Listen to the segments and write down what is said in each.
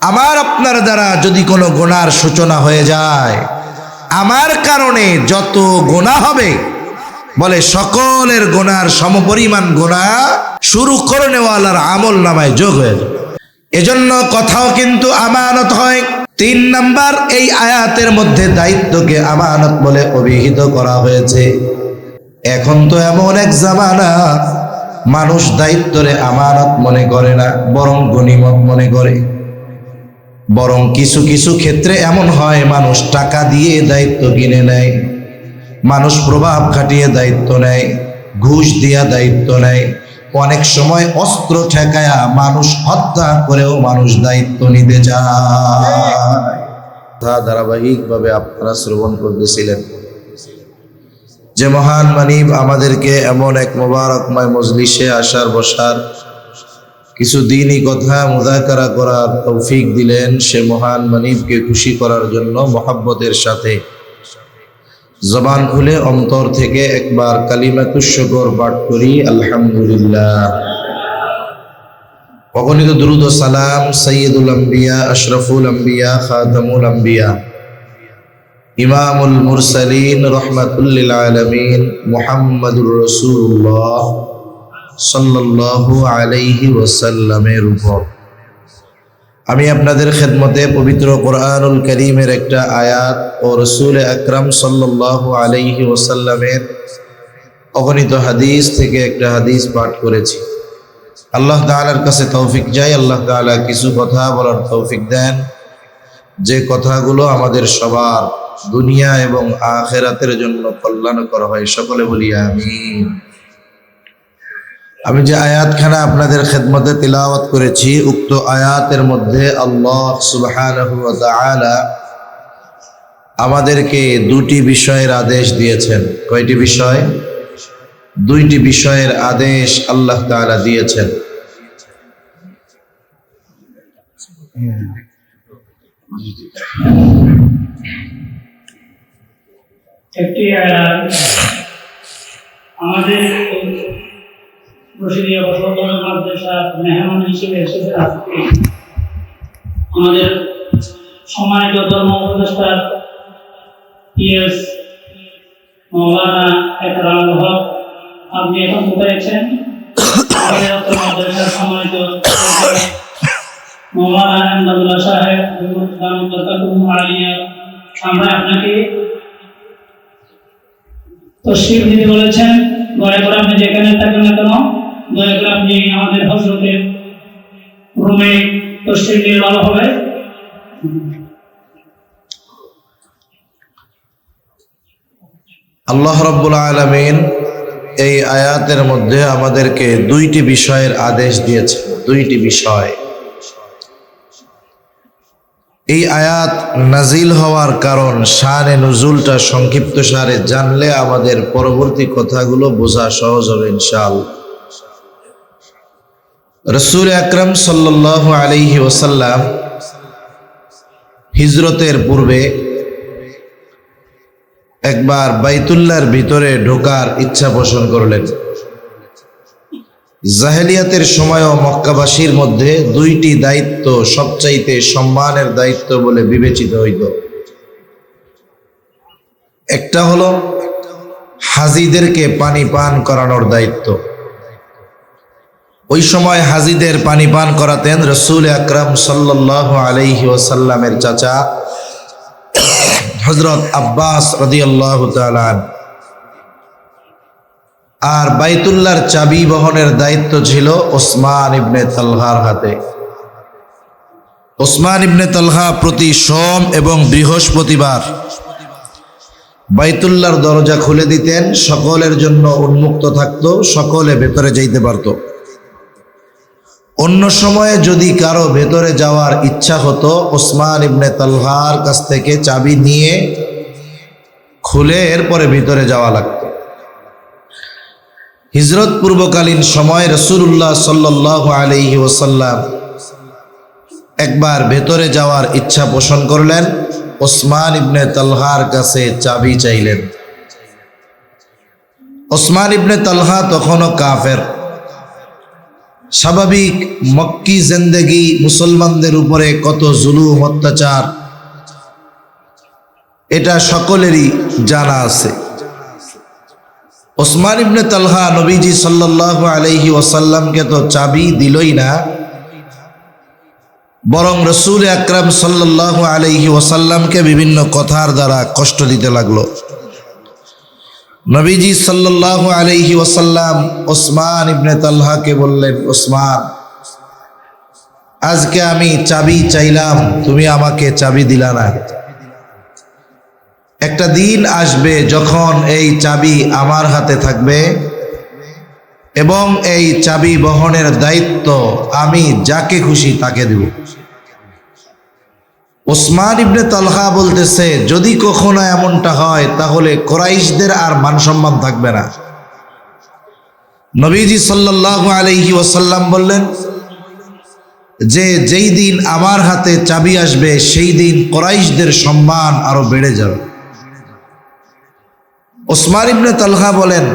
আমার আপনার দ্বারা যদি কোনো গুনার সূচনা হয়ে যায়, আমার কারণে যত গুনাহ হবে, বলে সকলের গুনার সমপরিমাণ গুনাহ শুরু করনেওয়ালার আমল নামায় যোগ হয়ে যাবে। এজন্য কথাও কিন্তু আমানত হয়। 3 নাম্বার, এই আয়াতের মধ্যে দায়িত্বকে আমানত বলে অভিহিত করা হয়েছে। এখন তো এমন এক জামানা, মানুষ দায়িত্বরে আমানত মনে করে না, বরং গনিমত মনে করে। বরং কিছু কিছু ক্ষেত্রে এমন হয়, মানুষ টাকা দিয়ে দায়িত্ব কিনে নেয়, মানুষ প্রভাব খাটিয়ে দায়িত্ব নেয়, ঘুষ দিয়া দায়িত্ব নেয়, অনেক সময় অস্ত্র ঠেকায়া মানুষ হত্যা করেও মানুষ দায়িত্ব নিতে চায়। ধারাবাহিকভাবে আপনারা শ্রবণ করতেছিলেন যে মহান মানিব আমাদেরকে এমন এক মোবারকময় মজলিসে আসার বসার, কিছু দিনই কথা মুযাকারা করার তৌফিক দিলেন। সে মহান মানিবকে খুশি করার জন্য মহব্বতের সাথে জবান খুলে অন্তর থেকে একবার কালিমাতুশ শুকর পাঠ করি, আলহামদুলিল্লাহ। অগণিত দুরূদ ও সালাম সাইয়্যিদুল আম্বিয়া, আশরাফুল আম্বিয়া, খাতামুল আম্বিয়া, ইমামুল মুরসালিন, রহমাতুল লিল আলামিন, মুহাম্মাদুর রাসূলুল্লাহ সাল্লাল্লাহু আলাইহি ওয়াসাল্লামের উপর। আমি আপনাদের খেদমতে পবিত্র কোরআনুল কারীমের একটা আয়াত ও রাসূল আকরাম সাল্লাল্লাহু আলাইহি ওয়াসাল্লামের অগণিত হাদিস থেকে একটা হাদিস পাঠ করেছি। আল্লাহ তাআলার কাছে তৌফিক চাই, আল্লাহ তাআলা কিছু কথা বলার তৌফিক দেন, যে কথাগুলো আমাদের সবার দুনিয়া এবং আখিরাতের জন্য কল্যাণকর হয়। সকলে বলি আমিন। আমি যে আয়াতখানা আপনাদের খেদমতে তিলাওয়াত করেছি, উক্ত আয়াতের মধ্যে আল্লাহ সুবহানাহু ওয়া তাআলা আমাদেরকে 2টি বিষয়ের আদেশ দিয়েছেন। কয়টি বিষয়? 2টি বিষয়ের আদেশ আল্লাহ তাআলা দিয়েছেন। একটি আমাদের রশিদিয়া বসন্তগঞ্জ মাদ্রাসার মেহমান হিসেবে এসেছে আজকে আমাদের সম্মানিত ধর্ম উপদেষ্টা পিএস মাওলানা একরাম হক। আপনি এখন কোথায় আছেন? আমাদের মাদ্রাসার সম্মানিত মাওলানা আহমদুল্লাহ সাহেব, আমরা আপনাকে তশরিফ দিতে বলেছেন। দয়া করে আপনি যেখানে থাকেন না কেন, দয়া করে আপনি আমাদের হযরতের রুমে তশরিফ নিয়ে ভালো হবে। আল্লাহ রাব্বুল আলামিন এই আয়াতের মধ্যে আমাদেরকে 2টি বিষয়ের আদেশ দিয়েছে। 2টি বিষয়। এই আয়াত নাজিল হওয়ার কারণ, শানে নুজুলটা সংক্ষিপ্ত সারে জানলে আমাদের পরবর্তী কথাগুলো বোঝা সহজ হবে ইনশাআল্লাহ। রাসূল আকরাম সাল্লাল্লাহু আলাইহি ওয়াসাল্লাম হিজরতের পূর্বে একবার বাইতুল্লাহর ভিতরে ঢোকার ইচ্ছা পোষণ করলেন। জাহেলিয়াতের সময়ও মক্কাবাসীর মধ্যে 2টি দায়িত্ব সবচাইতে সম্মানের দায়িত্ব বলে বিবেচিত হইত। একটা হলো হাজীদেরকে পানি পান করানোর দায়িত্ব। ওই সময় হাজীদের পানি পান করাতেন রাসূল আকরাম সাল্লাল্লাহু আলাইহি ওয়াসাল্লামের চাচা হযরত আব্বাস রাদিয়াল্লাহু তাআলা। আর বাইতুল্লাহর চাবি বহনের দায়িত্ব ছিল ওসমান ইবনে তালহার হাতে। ওসমান ইবনে তালহা প্রতি সোম এবং বৃহস্পতিবার বাইতুল্লাহর দরজা খুলে দিতেন, সকলের জন্য উন্মুক্ত থাকতো, সকলে ভেতরে যাইতে পারত। অন্য সময়ে যদি কারো ভেতরে যাওয়ার ইচ্ছা হতো, ওসমান ইবনে তালহার কাছ থেকে চাবি নিয়ে খুলে এরপরে ভিতরে যাওয়া লাগতো। হিজরত পূর্বকালীন সময় রাসূলুল্লাহ সাল্লাল্লাহু আলাইহি ওয়াসাল্লাম একবার ভেতরে যাওয়ার ইচ্ছা পোষণ করলেন, ওসমান ইবনে তালহার কাছে চাবি চাইলেন। ওসমান ইবনে তালহা তখনও কাফের। স্বাভাবিক মক্কি জিন্দেগি, মুসলমানদের উপরে কত জুলুম অত্যাচার, এটা সকলেরই জানা আছে। ওসমান ইবনে তালহা নবীজি সাল্লাল্লাহু আলাইহি ওয়াসাল্লামকে তো চাবি দিলই না, বরং রসুল আকরাম সাল্লাল্লাহু আলাইহি ওয়াসাল্লামকে বিভিন্ন কথার দ্বারা কষ্ট দিতে লাগলো। নবীজি সাল্লাল্লাহু আলাইহি ওয়াসাল্লাম ওসমান ইবনে তালহাকে বললেন, ওসমান, আজকে আমি চাবি চাইলাম, তুমি আমাকে চাবি দিলা না। একটা দিন আসবে যখন এই চাবি আমার হাতে থাকবে এবং এই চাবি বহনের দায়িত্ব আমি যাকে খুশি তাকে দেব। ওসমান ইবনে তালহা বলতেছে, যদি কখনো এমনটা হয় তাহলে কুরাইশদের আর মান সম্মান থাকবে না। নবীজি সাল্লাল্লাহু আলাইহি ওয়াসাল্লাম বললেন যে যেই দিন আমার হাতে চাবি আসবে সেই দিন কুরাইশদের সম্মান আরো বেড়ে যাবে। ওসমান ইবনে তালহা বলেন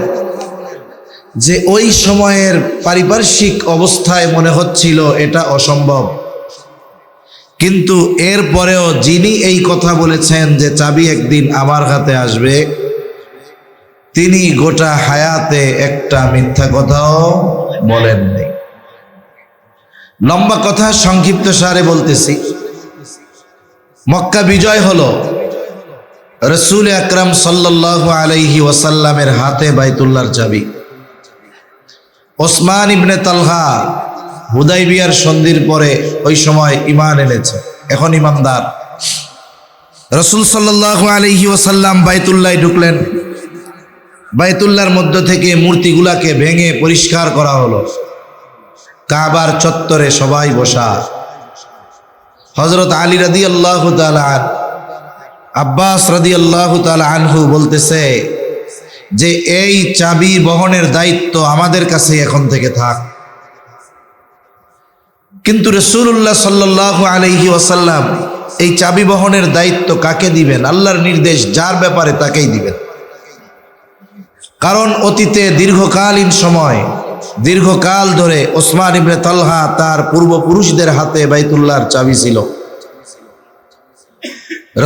যে ওই সময়ের পারিপার্শ্বিক অবস্থায় মনে হচ্ছিল এটা অসম্ভব, কিন্তু এরপরেও যিনি এই কথা বলেছেন যে চাবি একদিন আমার হাতে আসবে, তিনি গোটা হায়াতে একটা মিথ্যা কথাও বলেননি। লম্বা কথা সংক্ষিপ্ত সারে বলতেছি, মক্কা বিজয় হলো, রসুল আকরাম সাল্লাল্লাহু আলাইহি ওয়াসাল্লামের হাতে বাইতুল্লাহর চাবি। ওসমান ইবনে তালহা হুদাইবিয়ার সন্ধির পরে ওই সময় ঈমান এনেছে, এখন ঈমানদার। রসুল সাল্লাল্লাহু আলাইহি ওয়াসাল্লাম বাইতুল্লাহে ঢুকলেন। বাইতুল্লাহর মধ্য থেকে মূর্তিগুলাকে ভেঙে পরিষ্কার করা হলো। কাবার চত্বরে সবাই বসা। হযরত আলী রাদিয়াল্লাহু তাআলা আনহু, আব্বাস রাদিয়াল্লাহু তাআলা আনহু বলতেছে যে এই চাবি বহনের দায়িত্ব আমাদের কাছে এখন থেকে থাক। কিন্তু রাসূলুল্লাহ সাল্লাল্লাহু আলাইহি ওয়াসাল্লাম এই চাবি বহনের দায়িত্ব কাকে দিবেন? আল্লাহর নির্দেশ যার ব্যাপারে তাকেই দিবেন। কারণ অতীতে দীর্ঘকালীন সময়, দীর্ঘকাল ধরে ওসমান ইবনে তালহা তার পূর্বপুরুষদের হাতে বাইতুল্লাহর চাবি ছিল।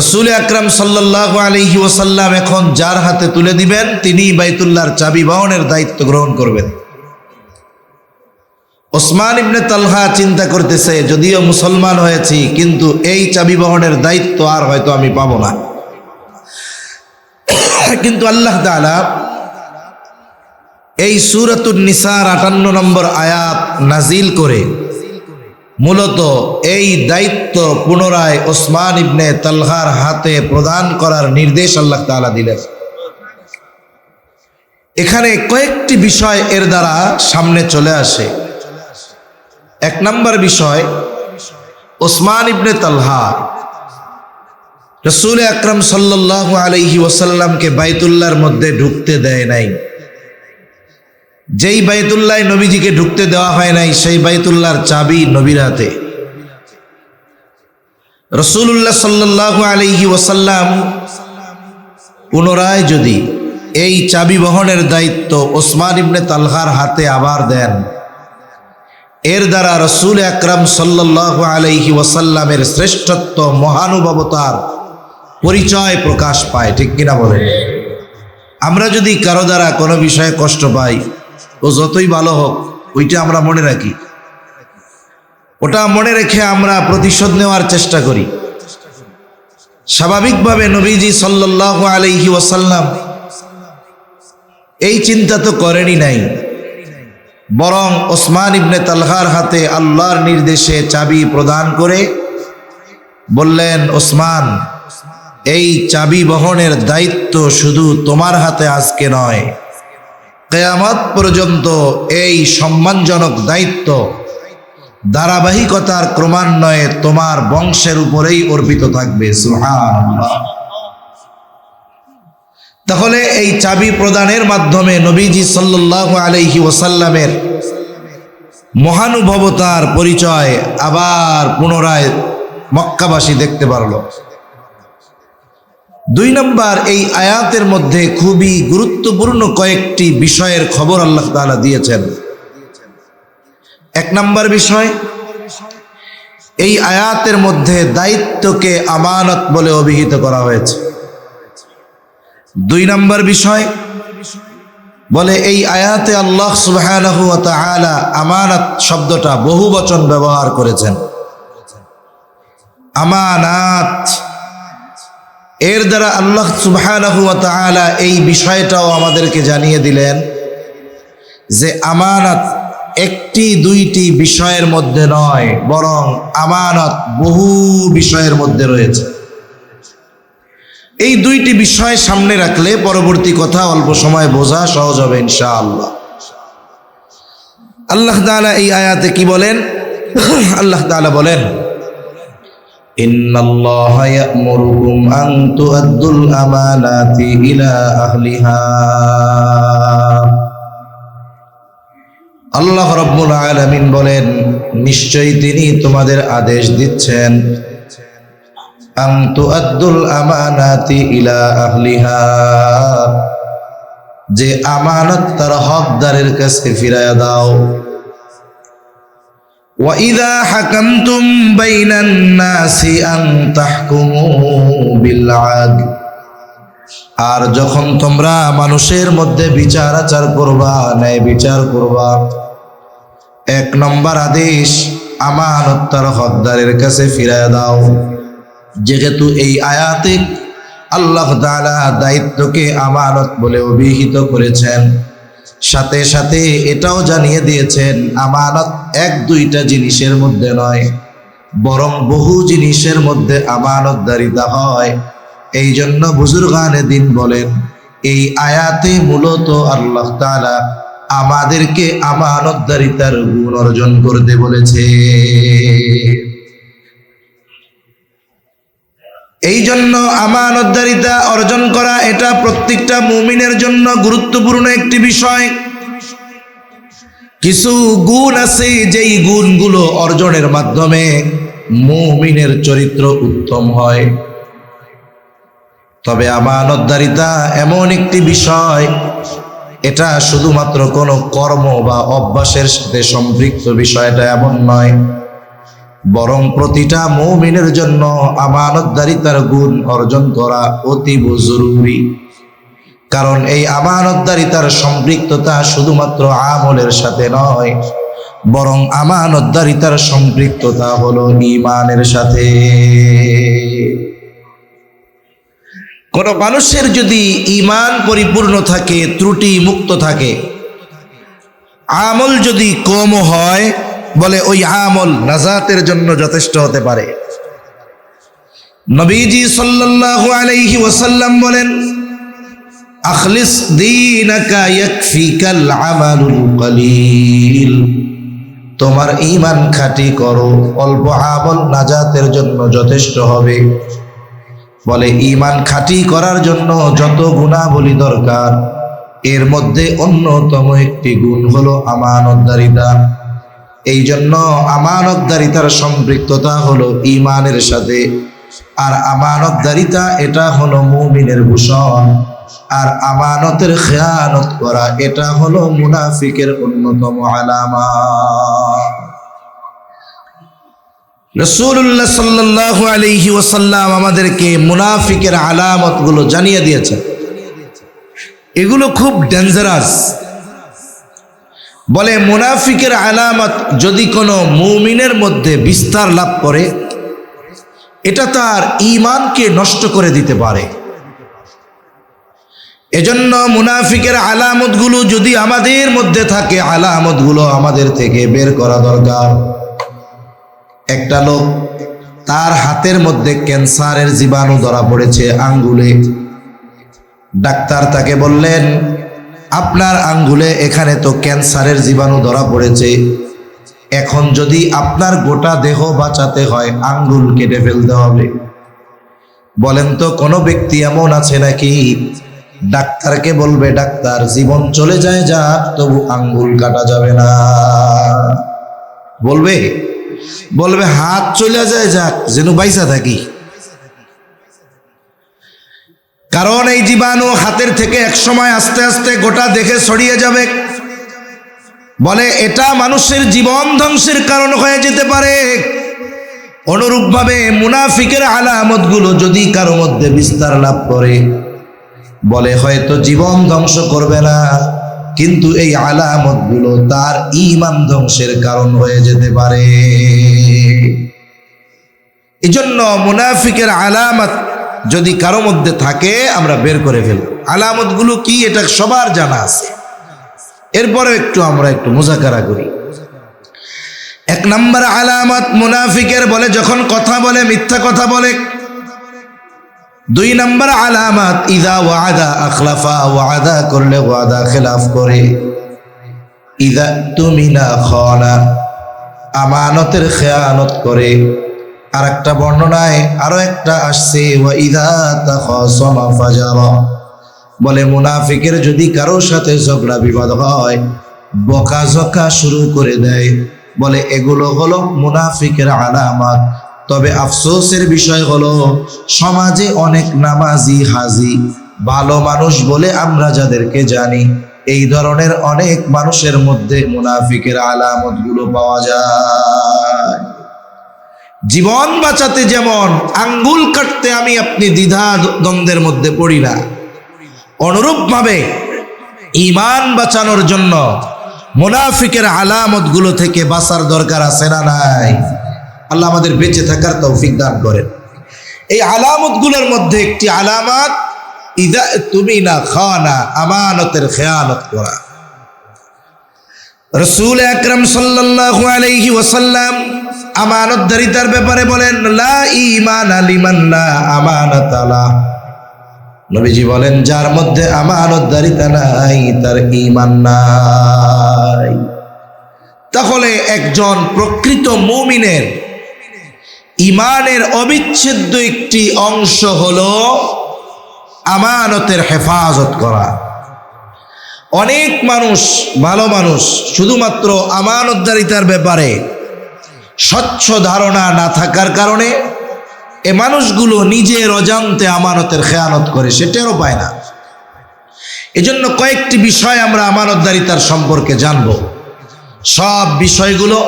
রসুল আকরাম সাল্লাল্লাহু আলাইহি ওয়াসাল্লাম এখন যার হাতে তুলে দিবেন তিনি বাইতুল্লাহর চাবি বহনের দায়িত্ব গ্রহণ করবেন। ওসমান ইবনে তালহা চিন্তা করতেছে, যদিও মুসলমান হয়েছি কিন্তু এই চাবি বহনের দায়িত্ব আর হয়তো আমি পাবো না। কিন্তু আল্লাহ তাআলা এই সূরাতুন নিসার 58 নম্বর আয়াত নাজিল করে মূলত এই দায়িত্ব পুনরায় ওসমান ইবনে তালহার হাতে প্রদান করার নির্দেশ আল্লাহ তাআলা দিলেন। এখানে কয়েকটি বিষয় এর দ্বারা সামনে চলে আসে। এক নম্বর বিষয়, ওসমান ইবনে তালহা রাসূল আকরাম সাল্লাল্লাহু আলাইহি ওয়াসাল্লামকে বাইতুল্লাহর মধ্যে ঢুকতে দেয় নাই। যেই বাইতুল্লাহ নবীজিকে ঢুকতে দেওয়া হয় নাই সেই বাইতুল্লাহর চাবি নবীর হাতে। রাসূলুল্লাহ সাল্লাল্লাহু আলাইহি ওয়াসাল্লাম পুনরায় যদি এই চাবি বহনের দায়িত্ব ওসমান ইবনে তালহার হাতে আবার দেন, এর দ্বারা রাসূল আকরাম সাল্লাল্লাহু আলাইহি ওয়াসাল্লামের শ্রেষ্ঠত্ব, মহানুভবতার পরিচয় প্রকাশ পায়। ঠিক কিনা বলেন? আমরা যদি কারো দ্বারা কোনো বিষয়ে কষ্ট পাই, ও যতই ভালো হোক, ওইটা আমরা মনে রাখি, ওটা মনে রেখে আমরা প্রতিশোধ নেওয়ার চেষ্টা করি। স্বাভাবিকভাবে নবীজি সাল্লাল্লাহু আলাইহি ওয়াসাল্লাম এই চিন্তা তো করেনই নাই, বরং ওসমান ইবনে তালহার হাতে আল্লাহর নির্দেশে চাবি প্রদান করে বললেন, ওসমান, এই চাবি বহনের দায়িত্ব শুধু তোমার হাতে আজকে নয়, কিয়ামত পর্যন্ত এই সম্মানজনক দায়িত্ব ধারাবাহিকতার ক্রমান্বয়ে তোমার বংশের উপরেই অর্পিত থাকবে। সুবহানাল্লাহ। তাহলে এই চাবি প্রদানের মাধ্যমে নবীজি সাল্লাল্লাহু আলাইহি ওয়াসাল্লামের মহানুভবতার পরিচয় আবার পুনরায় মক্কাবাসী দেখতে পারল। দুই নম্বর, এই আয়াতের মধ্যে খুবই গুরুত্বপূর্ণ কয়েকটি বিষয়ের খবর আল্লাহ তাআলা দিয়েছেন। এক নম্বর বিষয়, এই আয়াতের মধ্যে দায়িত্বকে আমানত বলে অভিহিত করা হয়েছে। দুই নম্বর বিষয়, বলে এই আয়াতে আল্লাহ সুবহানাহু ওয়া তাআলা আমানত শব্দটা বহু বচন ব্যবহার করেছেন। আমানাত, এর দ্বারা আল্লাহ সুবহানাহু ওয়া তাআলা এই বিষয়টাও আমাদেরকে জানিয়ে দিলেন যে আমানত একটি দুইটি বিষয়ের মধ্যে নয়, বরং আমানত বহু বিষয়ের মধ্যে রয়েছে। এই দুইটি বিষয় সামনে রাখলে পরবর্তী কথা অল্প সময় বোঝা সহজ হবে ইনশাআল্লাহ। আল্লাহ তাআলা এই আয়াতে কি বলেন? আল্লাহ তাআলা বলেন, ইন্নাল্লাহা ইয়া'মুরুকুম আন তু'আদ্দুল আমানাতি ইলা আহলিহা। আল্লাহ রাব্বুল আলামিন বলেন, নিশ্চয়ই তিনি তোমাদের আদেশ দিচ্ছেন আন তু'আদ্দুল আমানাতি ইলা আহলিহা, যে আমানত তার হকদারের কাছে ফিরায়া দাও। ওয়া ইযা হাকামতুম বাইনান নাসি আন তাহকুমু বিল আদল, আর যখন তোমরা মানুষের মধ্যে বিচার আচার করবা, ন্যায় বিচার করবা, এক নম্বর আদেশ আমানত তার হকদারের কাছে ফিরায়া দাও। যেহেতু এই আয়াতে আল্লাহ তাআলা দায়িত্বকে আমানত বলে অভিহিত করেছেন, সাথে সাথে এটাও জানিয়ে দিয়েছেন আমানত এক দুইটা জিনিসের মধ্যে নয়, বরং বহু জিনিসের মধ্যে আমানতদারিতা হয়। এই জন্য বুজুর্গানে দিন বলেন, এই আয়াতে মূলত আল্লাহ তাআলা আমাদেরকে আমানতদারিতার গুণ অর্জন করতে বলেছে। এই জন্য আমানতদারিতা অর্জন করা এটা প্রত্যেকটা মুমিনের জন্য গুরুত্বপূর্ণ একটি বিষয়। কিছু গুণ আছে যেই গুণগুলো অর্জনের মাধ্যমে মুমিনের চরিত্র উত্তম হয়। তবে আমানতদারিতা এমন একটি বিষয়, এটা শুধুমাত্র কোনো কর্ম বা অভ্যাসের সাথে সম্পৃক্ত বিষয়টা এমন নয়, বরং প্রতিটা মুমিনের জন্য আমানতদারিতার গুণ অর্জন করা অতীব জরুরি। কারণ এই আমানতদারিতার সম্পৃক্ততা শুধুমাত্র আমলের সাথে নয়, বরং আমানতদারিতার সম্পৃক্ততা হলো ঈমানের সাথে। কোন মানুষের যদি ঈমান পরিপূর্ণ থাকে, ত্রুটি মুক্ত থাকে, আমল যদি কম হয়, বলে ওই আমল নাজাতের জন্য যথেষ্ট হতে পারে। নবীজি সাল্লাল্লাহু আলাইহি ওয়াসাল্লাম বলেন, আখলিস দীনাকা ইয়াকফিকাল আমালুল কলিল, তোমার ঈমান খাঁটি করো, অল্প আমল নাজাতের জন্য যথেষ্ট হবে। বলে ঈমান খাঁটি করার জন্য যত গুণাবলী দরকার, এর মধ্যে অন্যতম একটি গুণ হলো আমানতদারিতা। এই জন্য আমানতদারিতার সম্পৃক্ততা হলো ঈমানের সাথে। আর আমানতদারিতা এটা হলো মুমিনের ভূষণ, আর আমানতের খেয়ানত করা এটা হলো মুনাফিকের অন্যতম আলামা। রাসূলুল্লাহ সাল্লাল্লাহু আলাইহি ওয়াসাল্লাম আমাদেরকে মুনাফিকের আলামতগুলো জানিয়ে দিয়েছেন। এগুলো খুব ডেঞ্জারাস। বলে মুনাফিকের আলামত যদি কোনো মুমিনের মধ্যে বিস্তার লাভ করে, এটা তার ঈমানকে নষ্ট করে দিতে পারে। এজন্য মুনাফিকের আলামতগুলো যদি আমাদের মধ্যে থাকে, আলামতগুলো আমাদের থেকে বের করা দরকার। একটা লোক, তার হাতের মধ্যে ক্যান্সারের জীবাণু ধরা পড়েছে আঙ্গুলে। ডাক্তার তাকে বললেন, আপনার আঙ্গুলে এখানে তো ক্যান্সারের জীবাণু ধরা পড়েছে, এখন যদি আপনার গোটা দেহ বাঁচাতে হয় আঙ্গুল কেটে ফেলতে হবে। বলেন তো কোনো ব্যক্তি এমন আছে নাকি ডাক্তারকে বলবে, ডাক্তার জীবন চলে যায় যাক, তবু আঙ্গুল কাটা যাবে না? বলবে? বলবে হাত চলে যায় যাক, যেন বাইসা থাকি। কারণ এই জীবাণু হাতের থেকে একসময় আস্তে আস্তে গোটা দেহে ছড়িয়ে যাবে। বলে এটা মানুষের জীবন ধ্বংসের কারণ হয়ে যেতে পারে। অনুরূপভাবে মুনাফিকের আলামতগুলো যদি কারো মধ্যে বিস্তার লাভ করে, বলে হয়তো জীবন ধ্বংস করবে না, কিন্তু এই আলামতগুলো তার ঈমান ধ্বংসের কারণ হয়ে যেতে পারে। এজন্য মুনাফিকের আলামত যদি কারো মধ্যে থাকে আমরা বের করে ফেলব। আলামতগুলো কি এটা সবার জানা আছে, এরপরে আমরা একটু মুজাকারা করি। এক নম্বর আলামত মুনাফিকের, বলে যখন কথা বলে মিথ্যা কথা বলে। দুই নম্বর আলামত ইদা ওয়াদা আখলাফা, ওয়াদা করলে ওয়াদা খেলাফ করে। ইদা তুমিনা খানা, আমানতের খেয়ানত করে। আর একটা বর্ণনায় আরো একটা আসছে ওয়া ইদা তাখাসামা ফাজারা, বলে মুনাফিকের যদি কারো সাথে ঝগড়া বিবাদ হয় বকাঝকা শুরু করে দেয়। বলে এগুলো হলো মুনাফিকের আলামত। তবে আফসোসের বিষয় হলো সমাজে অনেক নামাজি হাজি ভালো মানুষ বলে আমরা যাদেরকে জানি, এই ধরনের অনেক মানুষের মধ্যে মুনাফিকের আলামতগুলো পাওয়া যায়। জীবন বাঁচাতে যেমন আঙ্গুল কাটতে আমি আপনি দ্বিধা দ্বন্দ্বের মধ্যে পড়ি না, অনুরূপভাবে ঈমান বাঁচানোর জন্য মুনাফিকের আলামতগুলো থেকে বাঁচার দরকার আছে না নাই? আল্লাহ আমাদের বেঁচে থাকার তৌফিক দান করেন। এই আলামতগুলোর মধ্যে একটি আলামত ইদা তুমিনা খানা, আমানতের খেয়ানত করা। রাসূল আকরাম সাল্লাল্লাহু আলাইহি ওয়াসাল্লাম আমানতদারিতার ব্যাপারে বলেন লা ঈমানা লিমান লা আমানাতা লা। নবীজি বলেন যার মধ্যে আমানতদারিতা নাই তার ঈমান নাই। তাহলে একজন প্রকৃত মুমিনের ঈমানের অবিচ্ছেদ্য একটি অংশ হলো আমানতের হেফাজত করা। অনেক মানুষ, ভালো মানুষ, শুধুমাত্র আমানতদারিতার ব্যাপারে স্বচ্ছ ধারণা না থাকার কারণে এ মানুষগুলো নিজের অজান্তে আমানতের খেয়ানত করে, সেটারও পায় না। এজন্য কয়েকটি বিষয় আমরা আমানতদারিতার সম্পর্কে জানব। সব বিষয়গুলো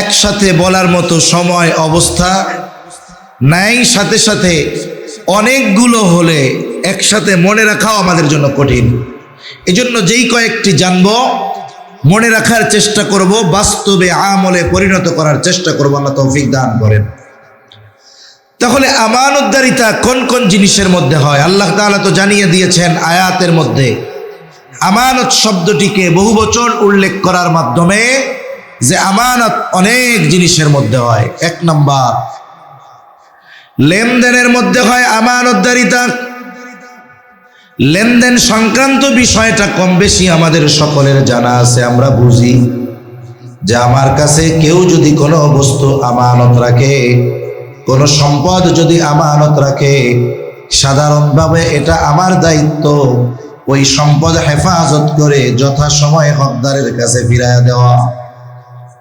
একসাথে বলার মতো সময় অবস্থা নাই, সাথে সাথে অনেকগুলো হলে একসাথে মনে রাখাও আমাদের জন্য কঠিন। এজন্য যেই কয়েকটি জানব মনে রাখার চেষ্টা করব, বাস্তবে আমলে পরিণত করার চেষ্টা করব, আল্লাহ তৌফিক দান করেন। তাহলে আমানতদারিতা কোন কোন জিনিসের মধ্যে হয়? আল্লাহ তাআলা তো জানিয়ে দিয়েছেন আয়াতের মধ্যে। আমানত শব্দটিকে বহুবচন উল্লেখ করার মাধ্যমে যে আমানত অনেক জিনিসের মধ্যে হয়। এক নাম্বার, লেনদেনের মধ্যে হয় আমানতদারিতা। লেনদেন সংক্রান্ত বিষয়টা কম বেশি আমাদের সকলের জানা আছে। আমরা বুঝি যে আমার কাছে কেউ যদি কোনো বস্তু আমানত রাখে, কোনো সম্পদ যদি আমানত রাখে, সাধারণভাবে এটা আমার দায়িত্ব ওই সম্পদ হেফাজত করে যথাসময়ে হকদারের কাছে ফিরাইয়া দেওয়া।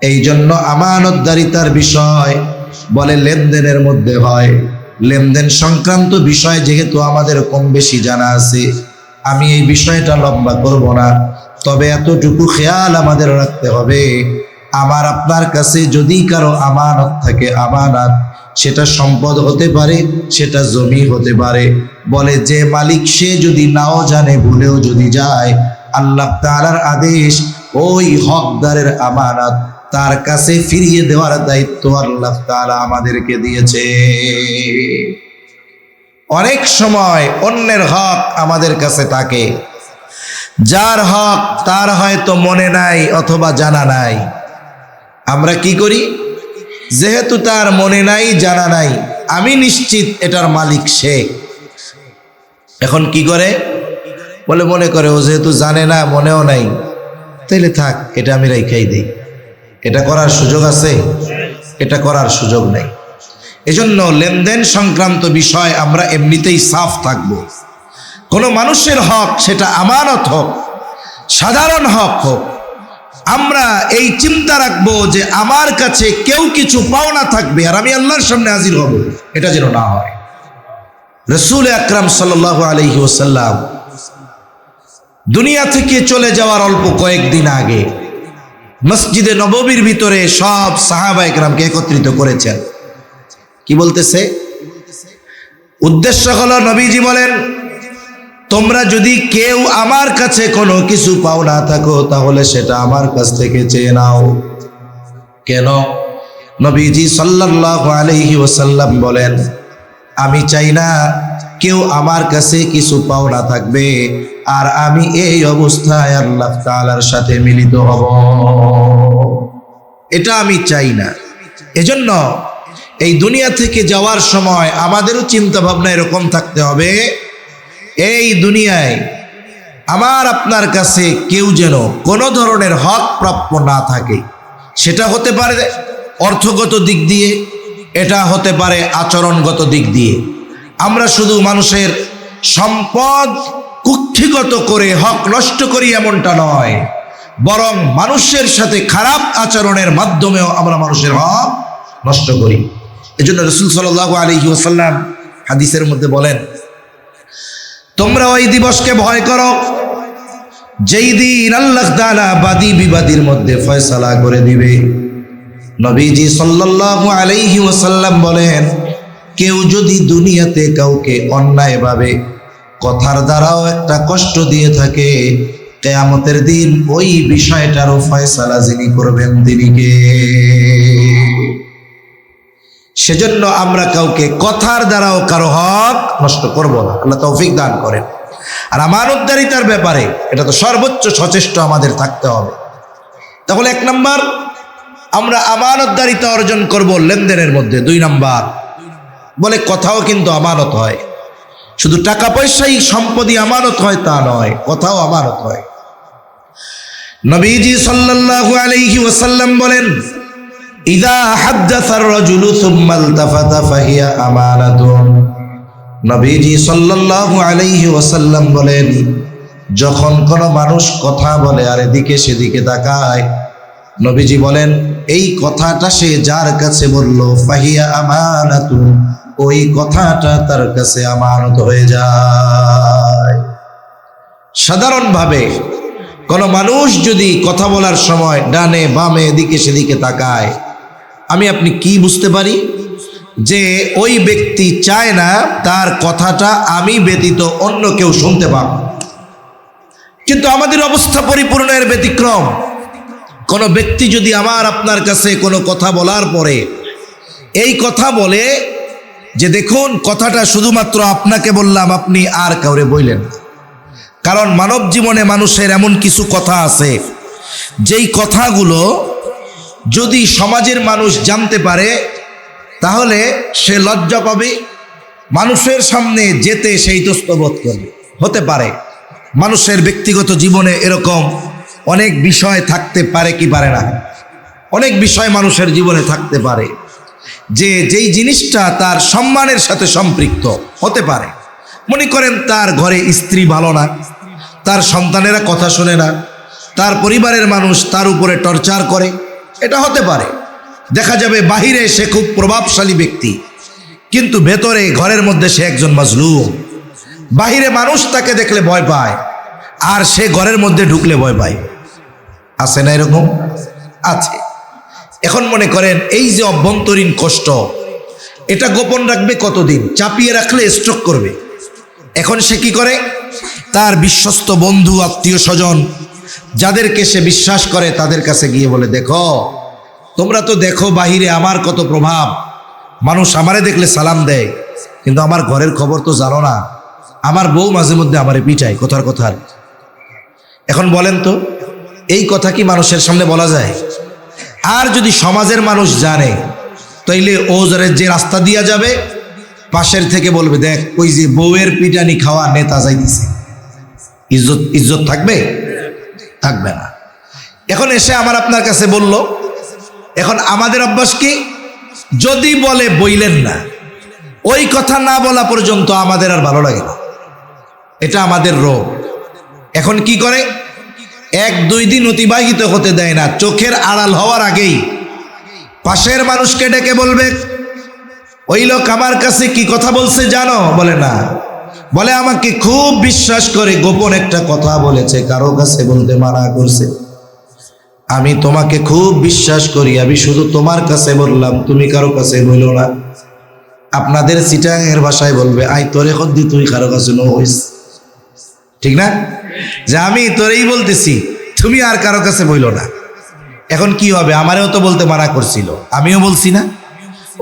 এই জন্য আমানতদারিতার বিষয় বলে লেনদেনের মধ্যে হয়। লেনদেন সংক্রান্ত বিষয় যেহেতু আমাদের কম বেশি জানা আছে, আমি এই বিষয়টা লম্বা করব না, তবে এতটুকু খেয়াল আমাদের রাখতে হবে, আমার আপনার কাছে যদি কারো আমানত থাকে, আমানত সেটা সম্পদ হতে পারে, সেটা জমি হতে পারে, বলে যে মালিক সে যদি নাও জানে, ভুলেও যদি যায়, আল্লাহ তাআলার আদেশ ওই হকদারের আমানত তার কাছে ফিরিয়ে দেওয়ার দায়িত্ব আল্লাহ তাআলা আমাদেরকে দিয়েছে। অনেক সময় অন্যের হক আমাদের কাছে থাকে, যার হক তার হয়তো মনে নাই অথবা জানা নাই। আমরা কি করি? যেহেতু তার মনে নাই জানা নাই, আমি নিশ্চিত এটার মালিক সে। এখন কি করে? বলে মনে করে ও যেহেতু জানে না, মনেও নাই, তাইলে থাক, এটা আমি রেখেই দিই। এটা করার সুযোগ আছে? এটা করার সুযোগ নেই। এজন্য লেনদেন সংক্রান্ত বিষয় আমরা এমনিতেই সাফ থাকব। কোনো মানুষের হক, সেটা আমানত হোক, সাধারণ হক হোক, আমরা এই চিন্তা রাখবো যে আমার কাছে কেউ কিছু পাওনা থাকবে আর আমি আল্লাহর সামনে হাজির হব, এটা যেন না হয়। রাসূল আকরাম সাল্লাল্লাহু আলাইহি ওয়াসাল্লাম দুনিয়া থেকে চলে যাওয়ার অল্প কয়েকদিন আগে মসজিদে নববীর ভিতরে সব সাহাবায়ে কেরামকে একত্রিত করেছেন। কি বলতেছে? উদ্দেশ্য হলো, নবীজি বলেন, তোমরা যদি কেউ আমার কাছে কোনো কিছু পাও না থাকো, তাহলে সেটা আমার কাছ থেকে চেয়ে নাও। কেন? নবীজি সাল্লাল্লাহু আলাইহি ওয়াসাল্লাম বলেন, আমি চাই না কেউ আমার কাছে কিছু পাওনা থাকবে আর আমি এই অবস্থায় আল্লাহ তাআলার সাথে মিলিত হব, এটা আমি চাই না। এজন্য এই দুনিয়া থেকে যাওয়ার সময় আমাদেরও চিন্তা ভাবনা এরকম থাকতে হবে, এই দুনিয়ায় আমার আপনার কাছে কেউ যেন কোনো ধরনের হক প্রাপ্য না থাকে। সেটা হতে পারে অর্থগত দিক দিয়ে, এটা হতে পারে আচরণগত দিক দিয়ে। আমরা শুধু মানুষের সম্পদ কুক্ষিগত করে হক নষ্ট করি এমনটা নয়, বরং মানুষের সাথে খারাপ আচরণের মাধ্যমেও আমরা মানুষের হক নষ্ট করি। এজন্য রাসূল সাল্লাল্লাহু আলাইহি ওয়াসাল্লাম হাদিসের মধ্যে বলেন, তোমরা ওই দিবসকে ভয় করো যেই দিন আল্লাহ তাআলা বাদী বিবাদীর মধ্যে ফয়সালা করে দিবে। নবীজি সাল্লাল্লাহু আলাইহি ওয়াসাল্লাম বলেন, কেউ যদি দুনিয়াতে কাউকে অন্যায়ভাবে কথার দ্বারাও একটা কষ্ট দিয়ে থাকে, কিয়ামতের দিন ওই বিষয়টারও ফয়সালা যিনি করবেন তিনি কে? সেজন্য আমরা কাউকে কথার দ্বারাও কারো হক নষ্ট করব না, আল্লাহ তৌফিক দান করেন। আর আমানতদারিতার ব্যাপারে এটা তো সর্বোচ্চ সচেষ্ট আমাদের থাকতে হবে। তাহলে 1 নাম্বার, আমরা আমানতদারিতা অর্জন করব লেনদেনের মধ্যে। 2 নাম্বার, বলে কথাও কিন্তু আমানত হয়, শুধু টাকা পয়সাই সম্পত্তি আমানত হয় তা নয়, কথাও আমানত হয়। নবীজি সাল্লাল্লাহু আলাইহি ওয়াসাল্লাম বলেন, ইযা হাদ্দাসা আর-রাজুলু সুম্মা ইলতাফাতা ফাহিয়া আমানাতুন। নবীজি সাল্লাল্লাহু আলাইহি ওয়াসাল্লাম বলেন, যখন কোনো মানুষ কথা বলে আর এদিকে সেদিকে তাকায়, নবীজি বলেন এই কথাটা সে যার কাছে বলল ফাহিয়া আমানাতুন, ওই কথাটা তার কাছে আমানত হয়ে যায়। সাধারণভাবে কোনো মানুষ যদি কথা বলার সময় ডানে বামে এদিকে সেদিকে তাকায়, আমি আপনি কি বুঝতে পারি? যে ওই ব্যক্তি চায় না তার কথাটা আমি ব্যতীত অন্য কেউ শুনতে পাক। কিন্তু আমাদের অবস্থা পরিপূর্ণের ব্যতিক্রম। কোনো ব্যক্তি যদি আমার আপনার কাছে কোনো কথা বলার পরে এই কথা বলে যে দেখুন কথাটা শুধুমাত্র আপনাকে বললাম, আপনি আর কাউরে বললেন না। কারণ মানব জীবনে মানুষের এমন কিছু কথা আছে যেই কথাগুলো যদি সমাজের মানুষ জানতে পারে তাহলে সে লজ্জা পাবে, মানুষের সামনে যেতে সেই ইতস্তত করবে। হতে পারে মানুষের ব্যক্তিগত জীবনে এরকম অনেক বিষয় থাকতে পারে, কি পারে না? অনেক বিষয় মানুষের জীবনে থাকতে পারে যে যেই জিনিসটা তার সম্মানের সাথে সম্পৃক্ত হতে পারে। মনে করেন তার ঘরে স্ত্রী ভালো না, তার সন্তানেরা কথা শোনে না, তার পরিবারের মানুষ তার উপরে টর্চার করে, এটা হতে পারে। দেখা যাবে বাহিরে সে খুব প্রভাবশালী ব্যক্তি, কিন্তু ভেতরে ঘরের মধ্যে সে একজন মাজলুম। বাহিরে মানুষ তাকে দেখলে ভয় পায় আর সে ঘরের মধ্যে ঢুকলে ভয় পায়। আছে না এরকম? আছে। এখন মনে করেন এই যে অভ্যন্তরীণ কষ্ট, এটা গোপন রাখবে কতদিন? চাপিয়ে রাখলে স্ট্রোক করবে। এখন সে কি করে? তার বিশ্বস্ত বন্ধু আত্মীয় স্বজন যাদেরকে সে বিশ্বাস করে তাদের কাছে গিয়ে বলে, দেখো তোমরা তো দেখো বাহিরে আমার কত প্রভাব, মানুষ আমারে দেখলে সালাম দেয়, কিন্তু আমার ঘরের খবর তো জানো না, আমার বউ মাঝে মধ্যে আমারে পিটায় কথার কথা। এখন বলেন তো এই কথা কি মানুষের সামনে বলা যায়? আর যদি সমাজের মানুষ জানে তাইলে ও যে রাস্তা দিয়া যাবে পাশের থেকে বলবে, দেখ ওই যে বউয়ের পিটানি খাওয়া নেতা যাইতেছে। ইজ্জত থাকবে? থাকবে না। এখন এসে আমার আপনার কাছে বলল, এখন আমাদের অভ্যাস কি? যদি বলে বইলেন না, ওই কথা না বলা পর্যন্ত আমাদের আর ভালো লাগে না, এটা আমাদের রোগ। এখন কি করে? 1-2 দিন অতিবাহিত হতে দেয় না, চোখের আড়াল হওয়ার আগেই পাশের মানুষকে ডেকে বলবে, ওই লোক আমার কাছে কি কথা বলছে জানো? বলে না, বলে আমাকে খুব বিশ্বাস করে গোপন একটা কথা বলেছে, কারো কাছে বলতে মানা করছে। আমি তোমাকে খুব বিশ্বাস করি, আমি শুধু তোমার কাছে বললাম, তুমি কারো কাছে বইল না। আপনাদের চিটাঙের ভাষায় বলবে আই তোরে খদ্দি তুই কারো কাছে নো হইস, ঠিক না? যে আমি তোরেই বলতেছি, তুমি আর কারো কাছে বইল না। এখন কি হবে? আমারেও তো বলতে মানা করছিল, আমিও বলছি না।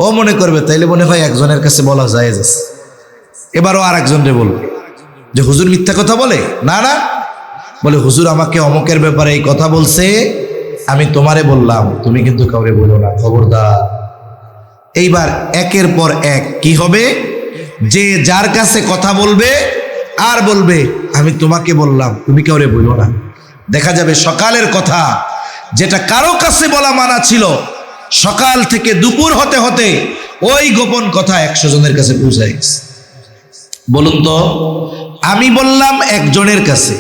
ও মনে করবে তাইলে মনে হয় একজনের কাছে বলা যায় যাচ্ছে, এবারও আর একজনরে বলবে যে হুজুর মিথ্যা কথা বলে। না না, বলে হুজুর আমাকে অমকের ব্যাপারে এই কথা বলছে, আমি তোমারে বললাম, তুমি কিন্তু কাউরে বলো না, খবরদার। এইবার একের পর এক কি হবে, যে যার কাছে কথা বলবে আর বলবে আমি তোমাকে বললাম, তুমি কাউরে বলো না। দেখা যাবে সকালের কথা যেটা কারো কাছে বলা মানা ছিল, সকাল থেকে দুপুর হতে হতে ওই গোপন কথা 100 জনের কাছে পৌঁছায় গেছে। বলুন তো, আমি বললাম একজনের কাছে,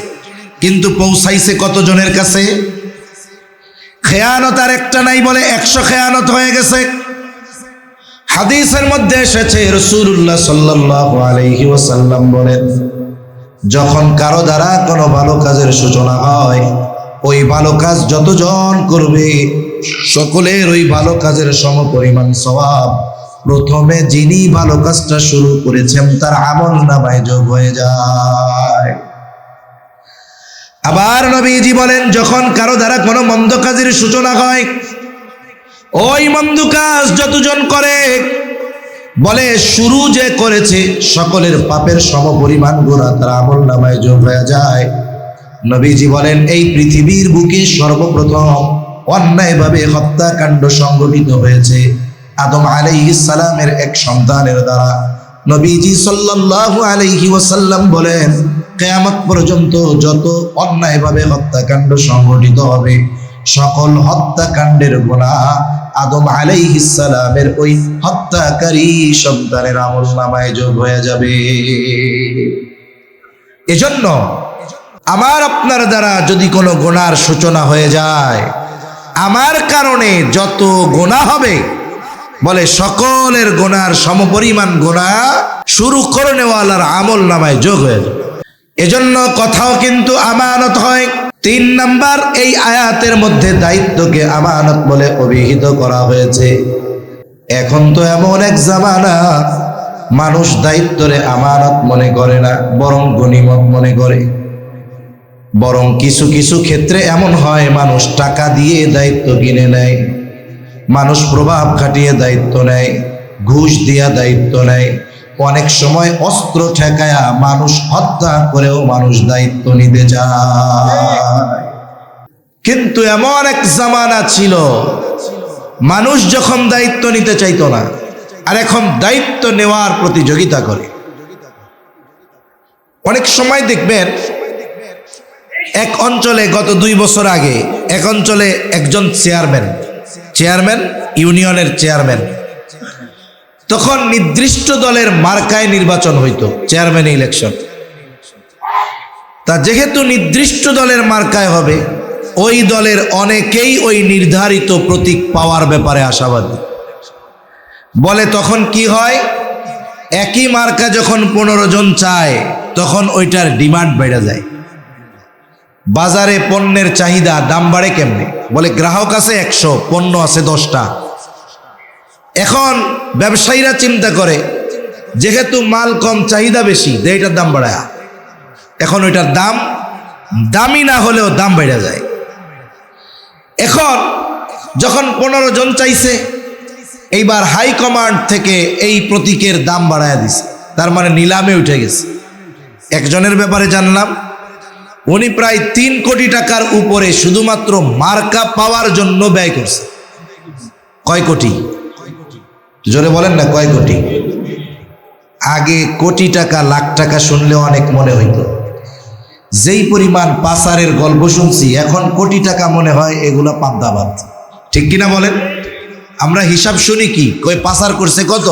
কিন্তু পৌঁছাইছে কতজনের কাছে? খেয়ানত আর একটা নাই বলে 100 খেয়ানত হয়ে গেছে। হাদিসের মধ্যে এসেছে রাসূলুল্লাহ সাল্লাল্লাহু আলাইহি ওয়াসাল্লাম বলেন, যখন কারো দ্বারা কোনো ভালো কাজের সূচনা হয়, ওই ভালো কাজ যতজন করবে সকলের ওই ভালো কাজের সমপরিমাণ সওয়াব প্রথমে যিনি ভালো কাজটা শুরু করেছেন তার আমলনামায় যোগ হয়ে যায়। আবার নবীজি বলেন, যখন কারো দ্বারা কোনো মন্দ কাজের সূচনা হয়, ওই মন্দ কাজ যতজন করে বলে শুরু যে করেছে সকলের পাপের সমপরিমাণ গুনাহ তার আমলনামায় যোগ হয়ে যায়। নবীজি বলেন, এই পৃথিবীর বুকে সর্বপ্রথম অন্যায়ভাবে হত্যাকাণ্ড সংঘটিত হয়েছে আদম আলাইহিস সালামের এক সন্তানের দ্বারা। নবীজি সাল্লাল্লাহু আলাইহি ওয়াসাল্লাম বলেন, কিয়ামত পর্যন্ত যত অন্যায়ভাবে হত্যাকাণ্ড সংঘটিত হবে সকল হত্যাকাণ্ডের গুনাহ আদম আলাইহিস সালামের ওই হত্যাকারী সন্তানের আমলনামায় যোগ হয়ে যাবে। এজন্য আমার আপনার দ্বারা যদি কোনো গুনার সূচনা হয়ে যায়, আমার কারণে যত গুনাহ হবে বলে সকলের গুনার সমপরিমাণ গুনাহ শুরু করে নেওয়ালার আমলনামায় যোগ হয়ে যাবে। এজন্য কথাও কিন্তু আমানত হয়। 3 নাম্বার, এই আয়াতের মধ্যে দায়িত্বকে আমানত বলে অভিহিত করা হয়েছে। এখন তো এমন এক জামানা, মানুষ দায়িত্বরে আমানত মনে করে না, বরং গনিমত মনে করে। বরং কিছু কিছু ক্ষেত্রে এমন হয় মানুষ টাকা দিয়ে দায়িত্ব কিনে নেয়, মানুষ প্রভাব খাটিয়ে দায়িত্ব নেয়, ঘুষ দিয়া দায়িত্ব নেয়, অনেক সময় অস্ত্র ঠেকায়া মানুষ হত্যা করেও মানুষ দায়িত্ব নিতে যায়। কিন্তু এমন এক জামানা ছিল মানুষ যখন দায়িত্ব নিতে চাইতো না, আর এখন দায়িত্ব নেওয়ার প্রতিযোগিতা করে। অনেক সময় দেখবেন এক অঞ্চলে গত 2 বছর আগে এক অঞ্চলে একজন চেয়ারম্যান ইউনিয়নের চেয়ারম্যান, তখন নির্দিষ্ট দলের মার্কায় নির্বাচন হইতো, চেয়ারম্যান ইলেকশন। তা যেহেতু নির্দিষ্ট দলের মার্কায় হবে, ওই দলের অনেকেই ওই নির্ধারিত প্রতীক পাওয়ার ব্যাপারে আশাবাদী। বলে তখন কি হয়, একই মার্কা যখন 15 জন চায় তখন ওইটার ডিমান্ড বেড়ে যায়। বাজারে পণ্যের চাহিদা, দাম বাড়ে কেমনে? বলে গ্রাহক আছে 100, পণ্য আছে 10টা। এখন ব্যবসায়ীরা চিন্তা করে যেহেতু মাল কম চাহিদা বেশি, এটার দাম বাড়ায়। এখন ওইটার দাম দামি না হলেও দাম বেড়ে যায়। এখন যখন 15 জন চাইছে, এইবার হাই কমান্ড থেকে এই প্রতীকের দাম বাড়ায় দিছে, তার মানে নিলামে উঠে গেছে। একজনের ব্যাপারে জানলাম, উনি প্রায় 3 কোটি টাকার উপরে শুধুমাত্র মার্কা পাওয়ার জন্য ব্যয় করছে। কয় কোটি? জোরে বলেন না, কয় কোটি? আগে কোটি টাকা, লাখ টাকা শুনলে অনেক মনে হইতো, যেই পরিমাণ পাচারের গল্প শুনছি এখন কোটি টাকা মনে হয় এগুলা পান্তাবাদ। ঠিক কিনা বলেন? আমরা হিসাব শুনি কি, কয় পাচার করছে কত,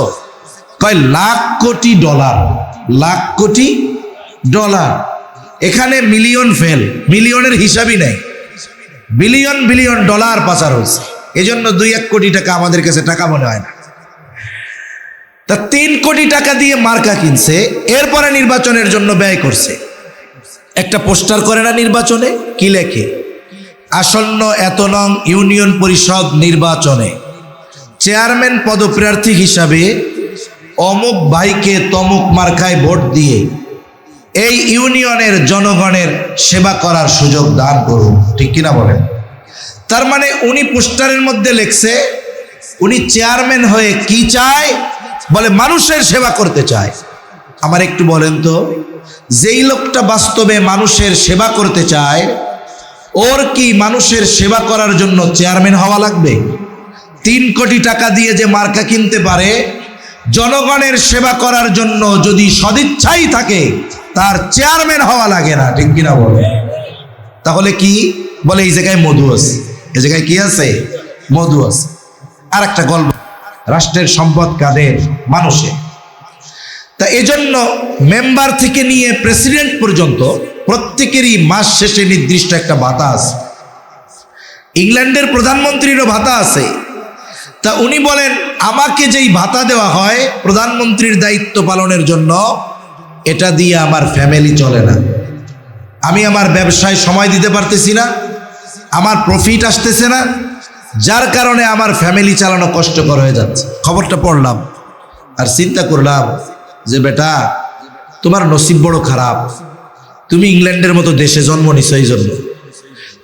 কয় লাখ কোটি ডলার, লাখ কোটি ডলার। এখানে মিলিয়ন ফেল, মিলিয়নের হিসাবই নেই, বিলিয়ন বিলিয়ন ডলার পাচার হয়েছে। এজন্য 2-1 কোটি টাকা আমাদের কাছে টাকা মনে হয় না। তা 3 কোটি টাকা দিয়ে মার্কা কিনছে, এরপরে নির্বাচনের জন্য ব্যয় করছে। একটা পোস্টার করে না নির্বাচনে, কি লেখে? আসন্ন ১ নং ইউনিয়ন পরিষদ নির্বাচনে চেয়ারম্যান পদপ্রার্থী হিসাবে অমুক ভাইকে তমুক মার্কায় ভোট দিয়ে এই ইউনিয়নের জনগণের সেবা করার সুযোগ দান করুন। ঠিক কিনা বলেন? তার মানে উনি পোস্টারের মধ্যে লিখছে উনি চেয়ারম্যান হয়ে কি চায়, বলে মানুষের সেবা করতে চায়। আমার একটু বলেন তো, যেই লোকটা বাস্তবে মানুষের সেবা করতে চায় ওর কি মানুষের সেবা করার জন্য চেয়ারম্যান হওয়া লাগবে? ৩ কোটি টাকা দিয়ে যে মার্কা কিনতে পারে, জনগণের সেবা করার জন্য যদি সদিচ্ছাই থাকে তার চেয়ারম্যান হওয়া লাগে না। ঠিক কিনা বলে? তাহলে কি বলে? এই জায়গায় মধু আছে, এই জায়গায় কি আছে? মধু আছে। আর একটা গল্প, রাষ্ট্রের সম্পদ কাদের? মানুষের। তা এজন্য মেম্বার থেকে নিয়ে প্রেসিডেন্ট পর্যন্ত প্রত্যেকেরই মাস শেষে নির্দিষ্ট একটা ভাতা আছে। ইংল্যান্ডের প্রধানমন্ত্রীরও ভাতা আছে। তা উনি বলেন আমাকে যেই ভাতা দেওয়া হয় প্রধানমন্ত্রীর দায়িত্ব পালনের জন্য, এটা দিয়ে আমার ফ্যামিলি চলে না। আমি আমার ব্যবসায় সময় দিতে পারতেছি না, আমার প্রফিট আসতেছে না, যার কারণে আমার ফ্যামিলি চালানো কষ্টকর হয়ে যাচ্ছে। খবরটা পড়লাম আর চিন্তা করলাম যে বেটা, তোমার নসিব বড় খারাপ। তুমি ইংল্যান্ডের মতো দেশে জন্ম নিছো, এই জন্য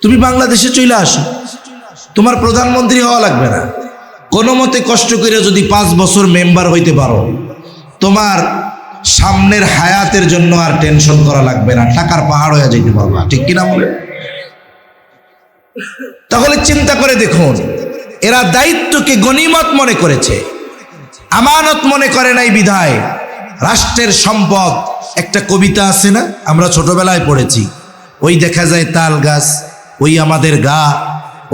তুমি বাংলাদেশে চলে আসো, তোমার প্রধানমন্ত্রী হওয়া লাগবে না। কোনো মতে কষ্ট করে যদি 5 বছর মেম্বার হইতে পারো, তোমার সামনের হায়াতের জন্য আর টেনশন করা লাগবে না, টাকার পাহাড় হয়ে যেতে পারবা। ঠিক কিনা বলে? তাহলে চিন্তা করে দেখুন, এরা দায়িত্বকে গনিমত মনে করেছে, আমানত মনে করে নাই বিধায় রাষ্ট্রের সম্পদ। একটা কবিতা আছে না, আমরা ছোটবেলায় পড়েছি, ওই দেখা যায় তাল গাছ, ওই আমাদের গা,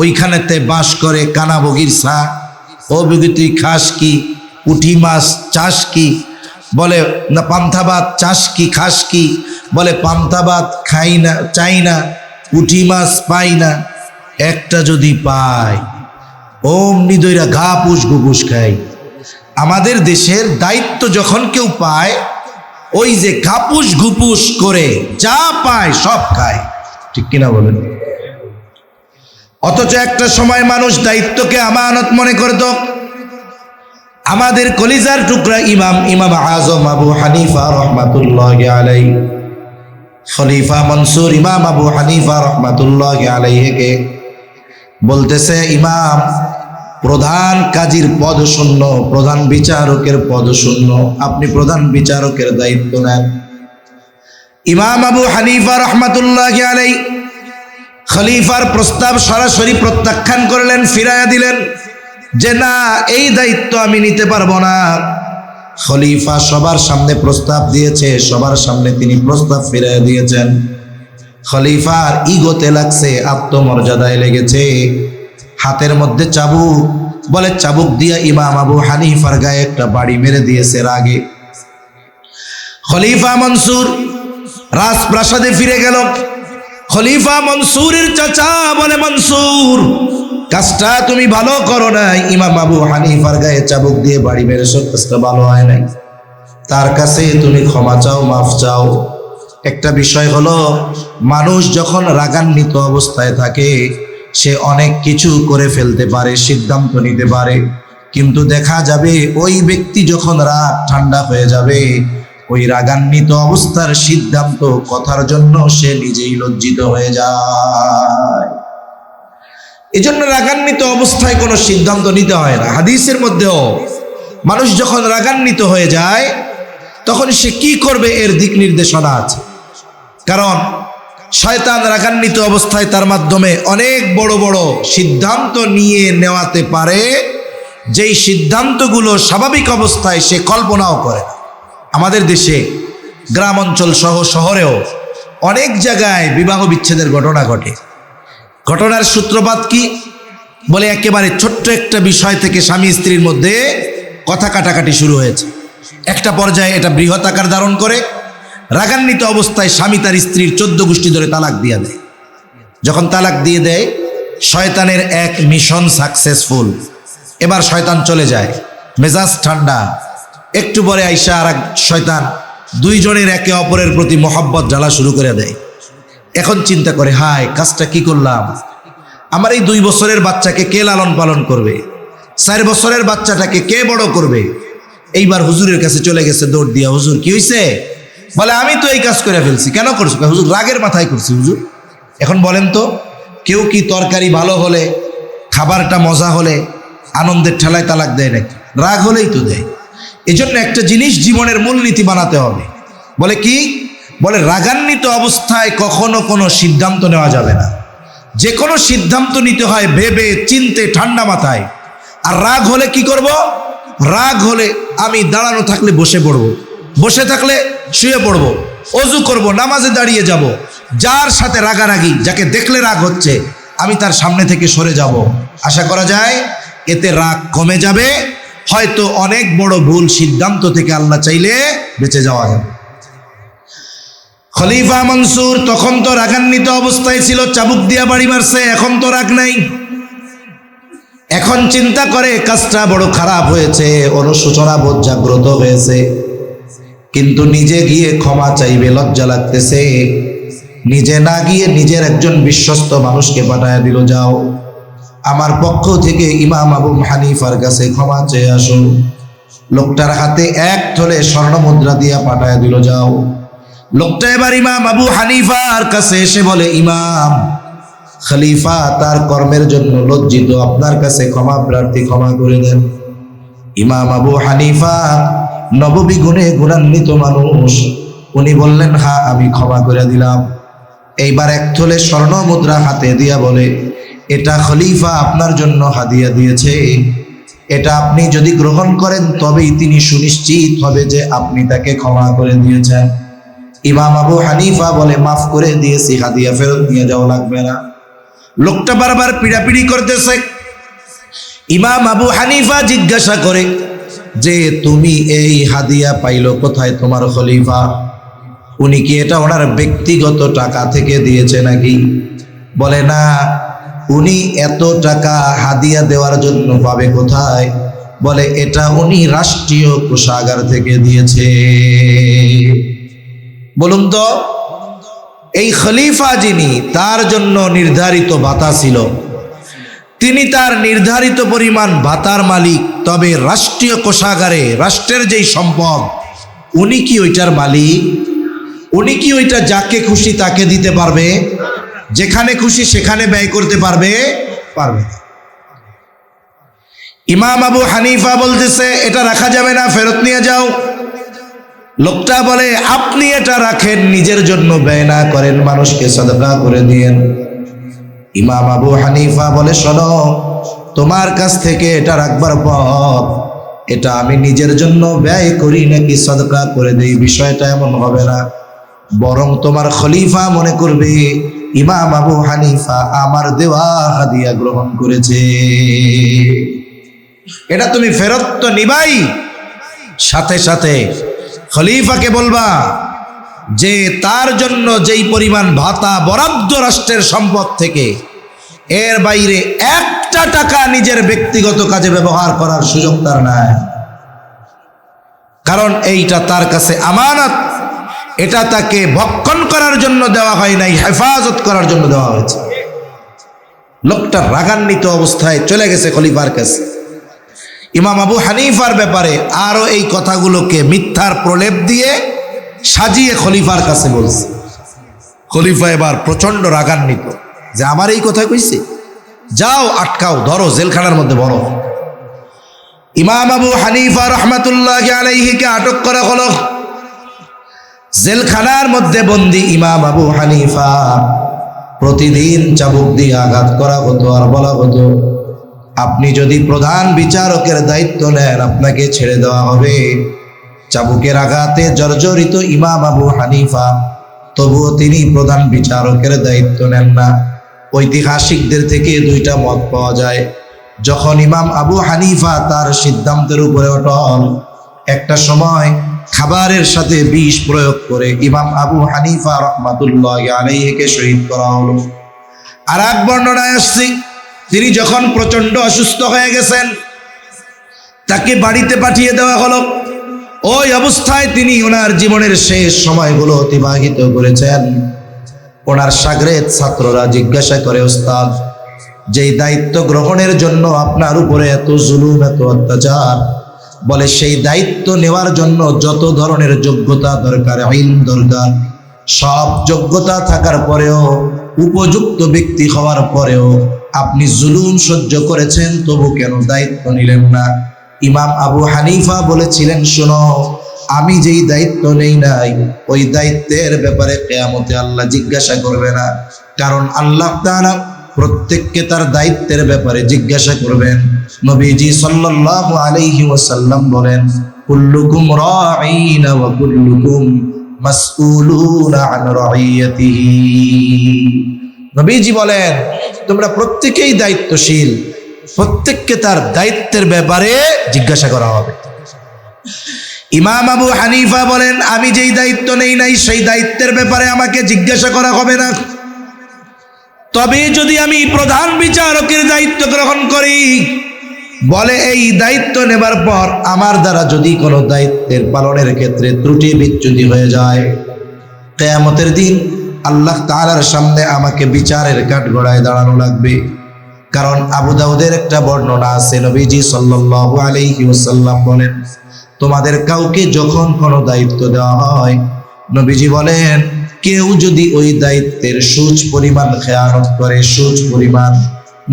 ওইখানেতে বাস করে কানা বগির সা, ও বগি তুই খাস কি, পুঁটি মাছ চাষ কি, বলে না পান্থাবাদ চাষ কি খাস কি, বলে পান্থাবাদ খাই না চাই না, পুঁটি মাছ পাই না, একটা যদি পায় অমনি দইরা ঘা পুষ গুপুস খাই। আমাদের দেশের দায়িত্ব যখন কেউ পায়, ওই যে ঘাপুস ঘুপুস করে যা পায় সব খায়। ঠিক কিনা বলেন? অথচ একটা সময় মানুষ দায়িত্বকে আমানত মনে করত। আমাদের কলিজার টুকরা ইমাম আজম আবু হানিফা রহমাতুল্লাহি আলাইহি, খলিফা মনসুর ইমাম আবু হানিফা রহমাতুল্লাহি আলাইহিকে বলতেছে, ইমাম, প্রধান কাজীর পদ শূন্য, প্রধান বিচারকের পদ শূন্য, আপনি প্রধান বিচারকের দায়িত্ব নেন। ইমাম আবু হানিফা রহমাতুল্লাহি আলাইহি খলিফার প্রস্তাব সরাসরি প্রত্যাখ্যান করলেন, ফিরাইয়া দিলেন যে না, এই দায়িত্ব আমি নিতে পারবো না। খলিফা সবার সামনে প্রস্তাব দিয়েছে, সবার সামনে তিনি প্রস্তাব ফিরাইয়া দিয়েছেন। খলিফার ইগোতে লাগছে, আত্মমর্যাদায় লেগেছে, হাতের মধ্যে চাবুক, বলে চাবুক দিয়া ইমাম আবু হানিফার গায়ে একটা বাড়ি মেরে দিয়েছে রাগে। খলিফা মনসুর রাজপ্রাসাদে ফিরে গেল। খলিফা মনসুরের চাচা বলে, মনসুর, কাজটা তুমি ভালো করো নাই, ইমাম আবু হানিফার গায়ে চাবুক দিয়ে বাড়ি মেরেছো, কাজটা ভালো হয় নাই, তার কাছে তুমি ক্ষমা চাও, মাফ চাও। একটা বিষয় হলো, মানুষ যখন রাগান্বিত অবস্থায় থাকে সে অনেক কিছু করে ফেলতে পারে, সিদ্ধান্ত নিতে পারে, কিন্তু দেখা যাবে ওই ব্যক্তি যখন রাগ ঠান্ডা হয়ে যাবে, ওই রাগান্বিত অবস্থার সিদ্ধান্ত কথার জন্য সে নিজেই লজ্জিত হয়ে যায়। এজন্য রাগান্বিত অবস্থায় কোনো সিদ্ধান্ত নিতে হয় না। হাদিসের মধ্যেও মানুষ যখন রাগান্বিত হয়ে যায় তখন সে কি করবে এর দিক নির্দেশনা আছে। কারণ শয়তান রাগান্বিত অবস্থায় তার মাধ্যমে অনেক বড় বড় সিদ্ধান্ত নিয়ে নেওয়াতে পারে, যেই সিদ্ধান্তগুলো স্বাভাবিক অবস্থায় সে কল্পনাও করে না। আমাদের দেশে গ্রাম অঞ্চল সহ শহরেও অনেক জায়গায় বিবাহ বিচ্ছেদের ঘটনা ঘটে। ঘটনার সূত্রপাত কি? বলে একেবারে ছোট্ট একটা বিষয় থেকে স্বামী স্ত্রীর মধ্যে কথা কাটাকাটি শুরু হয়েছে। একটা পর্যায়ে এটা বৃহৎ আকার ধারণ করে। রাগান্বিত অবস্থায় স্বামী তার স্ত্রীর 14 গোষ্ঠী ধরে তালাক দিয়ে দেয়। যখন তালাক দিয়ে দেয়, শয়তানের এক মিশন সাকসেসফুল। এবার শয়তান চলে যায়, মেজাজ ঠান্ডা। একটু পরে আইসা আর এক শয়তান দুইজনের একে অপরের প্রতি মহব্বত জ্বালা শুরু করে দেয়। এখন চিন্তা করে, হায়, কাজটা কি করলাম? আমার এই 2 বছরের বাচ্চাকে কে লালন পালন করবে, 4 বছরের বাচ্চাটাকে কে বড় করবে। এইবার হুজুরের কাছে চলে গেছে দৌড় দিয়া, হুজুর কি হয়েছে? বলে আমি তো এই কাজ করে ফেলছি। কেন করছো? হুজুর রাগের মাথায় করছি হুজুর। এখন বলেন তো, কেউ কি তরকারি ভালো হলে, খাবারটা মজা হলে আনন্দের ঠেলায় তালাক দেয় নাকি? রাগ হলেই তো দেয়। এজন্য একটা জিনিস জীবনের মূলনীতি বানাতে হবে। বলে কি? বলে রাগান্বিত অবস্থায় কখনো কোনো সিদ্ধান্ত নেওয়া যাবে না। যে কোনো সিদ্ধান্ত নিতে হয় ভেবে চিনতে, ঠান্ডা মাথায়। আর রাগ হলে কি করব? রাগ হলে আমি দাঁড়ানো থাকলে বসে পড়ব, বসে থাকলে শুয়ে পড়ব, অজু করব, নামাজে দাঁড়িয়ে যাব। যার সাথে রাগারাগি, যাকে দেখলে রাগ হচ্ছে, আমি তার সামনে থেকে সরে যাব। আশা করা যায় এতে রাগ কমে যাবে, হয়তো অনেক বড় ভুল সিদ্ধান্ত থেকে আল্লাহ চাইলে বেঁচে যাওয়া যাবে। খলিফা মনসুর তখন তো রাগান্বিত অবস্থায় ছিল, চাবুক দিয়া বাড়ি মারছে, এখন তো রাগ নাই। এখন চিন্তা করে কাজটা বড় খারাপ হয়েছে, অনুশোচনা বোধ জাগ্রত হয়েছে, কিন্তু নিজে গিয়ে ক্ষমা চাইবে, লজ্জা লাগতেছে। নিজে না গিয়ে নিজের একজন বিশ্বস্ত মানুষকে পাঠায় দিল, যাও আমার পক্ষ থেকে ইমাম আবু হানিফার কাছে ক্ষমা চেয়ে আসো। লোকটার হাতে 1 থলে স্বর্ণ মুদ্রা দিয়া পাঠায় দিল, যাও। লোকটা এবার ইমাম আবু হানিফার কাছে এসে বলে, ইমাম, খলিফা তার কর্মের জন্য লজ্জিত, আপনার কাছে ক্ষমা প্রার্থী, ক্ষমা করে দেন। ইমাম আবু হানিফা নববী গুণে গুণান্বিত মানুষ, উনি বললেন, হ্যাঁ আমি ক্ষমা করে দিলাম। এইবার 1 থলে স্বর্ণ মুদ্রা হাতে দিয়া বলে, এটা খলিফা আপনার জন্য হাদিয়া দিয়েছে, এটা আপনি যদি গ্রহণ করেন তবেই তিনি সুনিশ্চিত হবে যে আপনি তাকে ক্ষমা করে দিয়েছেন। ইমাম আবু হানিফা বলে, মাফ করে দিয়েছি, হাদিয়া ফেরত নিয়ে যাওয়া লাগবে না। লোকটা বারবার পিড়াপিড়ি করতেছে। ইমাম আবু হানিফা জিজ্ঞাসা করে যে, তুমি এই হাদিয়া পাইলো কোথায় তোমার খলিফা? উনি কি এটা ওনার ব্যক্তিগত টাকা থেকে দিয়েছে নাকি? বলে না, উনি এত টাকা হাদিয়া দেওয়ার জন্য পাবে কোথায়? বলে এটা উনি রাষ্ট্রীয় কোষাগার থেকে দিয়েছে। বলুন তো, এই খলিফা যিনি, তার জন্য নির্ধারিত ভাতা ছিল, তিনি তার নির্ধারিত পরিমাণ ভাতার মালিক, তবে রাষ্ট্রীয় কোষাগারে রাষ্ট্রের যেই সম্পদ, উনি কি ওইটার মালিক? উনি কি ওইটা যাকে খুশি তাকে দিতে পারবে? যেখানে খুশি সেখানে ব্যয় করতে পারবে? পারবে না। ইমাম আবু হানিফা বলতেছে, এটা রাখা যাবে না, ফেরত নিয়ে যাও। লোকটা বলে, আপনি এটা রাখেন, নিজের জন্য ব্যয় না করেন, মানুষকে সাদকা করে দিয়েন। ইমাম আবু হানিফা বলে, শোনো, তোমার কাছ থেকে এটা রাখবার পর এটা আমি নিজের জন্য ব্যয় করি নাকি সাদকা করে দেই, বিষয়টা এমন হবে না। বরং তোমার খলিফা মনে করবে ইমাম আবু হানিফা আমার দেওয়া হাদিয়া গ্রহণ করেছে, এটা তুমি ফেরত তো নিবাই। সাথে সাথে খলিফাকে বলবা যে তার জন্য যেই পরিমাণ ভাতা বরাদ্দ রাষ্ট্রের সম্পদ থেকে, এর বাইরে 1টা টাকা নিজের ব্যক্তিগত কাজে ব্যবহার করার সুযোগ তার নাই। কারণ এইটা তার কাছে আমানত, এটা তাকে ভক্ষণ করার জন্য দেওয়া হয় নাই, হেফাজত করার জন্য দেওয়া হয়েছে। লোকটা রাগান্বিত অবস্থায় চলে গেছে খলিফার কাছে। ইমাম আবু হানিফার ব্যাপারে আরো এই কথাগুলোকে মিথ্যার প্রলেপ দিয়ে সাজিয়ে খলিফার কাছে বলছে। খলিফা এবার প্রচন্ড রাগান্বিত যে আমার এই কথা কইছে, যাও আটকাও, ধরো, জেলখানার মধ্যে ভরো। ইমাম আবু হানিফা রহমাতুল্লাহ আলাইহিকে আটক করা হলো। জেলখানার মধ্যে বন্দী ইমাম আবু হানিফা প্রতিদিন চাবুক দিয়ে আঘাত করা হতো, আর বলা হতো, আপনি যদি প্রধান বিচারকের দায়িত্ব নেন আপনাকে ছেড়ে দেওয়া হবে। চাবুকের আঘাতে জর্জরিত ইমাম আবু হানিফা, তবুও তিনি প্রধান বিচারকের দায়িত্ব নেন না। ঐতিহাসিকদের থেকে 2টা মত পাওয়া যায়। যখন ইমাম আবু হানিফা তার সিদ্ধান্তের উপরে অটল, একটা সময় খাবারের সাথে বিষ প্রয়োগ করে ইমাম আবু হানিফা রহমাতুল্লাহ আলাইহিকে শহীদ করা হলো। আর এক বর্ণনায় আসছে, তিনি যখন প্রচন্ড অসুস্থ হয়ে গেছেন, তাকে বাড়িতে পাঠিয়ে দেওয়া হলো। ওই অবস্থায় তিনি ওনার জীবনের শেষ সময়গুলো অতিবাহিত করেছেন। ওনার শাগরেদ ছাত্ররা জিজ্ঞাসা করে, ওস্তাদ যেই দায়িত্ব গ্রহণের জন্য আপনার উপরে এত জুলুম, এত অত্যাচার, বলে সেই দায়িত্ব নেওয়ার জন্য যত ধরনের যোগ্যতা দরকার, ইলম দরকার, সব যোগ্যতা থাকার পরেও, উপযুক্ত ব্যক্তি হওয়ার পরেও আপনি জুলুম সহ্য করেছেন, তবু কেন দায়িত্ব নিলেন না? ইমাম আবু হানিফা বলেছিলেন, শোনো, আমি যেই দায়িত্ব নেই নাই ওই দায়িত্বের ব্যাপারে কিয়ামতে আল্লাহ জিজ্ঞাসা করবে না। কারণ আল্লাহ তাআলা প্রত্যেককে তার দায়িত্বের ব্যাপারে জিজ্ঞাসা করবেন। নবীজি সাল্লাল্লাহু আলাইহি ওয়াসাল্লাম বলেন, কুল্লুকুম রাঈনা ওয়া কুল্লুকুম মাসউলুনা আন রাইয়াতিহি। নবীজি বলেন, তোমরা প্রত্যেকেই দায়িত্বশীল, প্রত্যেককে তার দায়িত্বের ব্যাপারে জিজ্ঞাসা করা হবে। ইমাম আবু হানিফা বলেন, আমি যেই দায়িত্ব নেই নাই সেই দায়িত্বের ব্যাপারে আমাকে জিজ্ঞাসা করা হবে না। তবে যদি আমি প্রধান বিচারকের দায়িত্ব গ্রহণ করি, বলে এই দায়িত্ব নেবার পর আমার দ্বারা যদি কোনো দায়িত্বের পালনের ক্ষেত্রে ত্রুটি বিচ্যুতি হয়ে যায়, কিয়ামতের দিন আল্লাহ তাআলার সামনে আমাকে বিচারের কাঠগড়ায় দাঁড়ানো লাগবে। কারণ আবু দাউদের একটা বর্ণনা আছে, নবীজি সাল্লাল্লাহু আলাইহি ওয়াসাল্লাম বলেন, তোমাদের কাউকে যখন কোনো দায়িত্ব দেওয়া হয়, নবীজি বলেন, কেউ যদি ওই দায়িত্বের সুচ পরিমাণ খেয়ানত করে, সুচ পরিমাণ,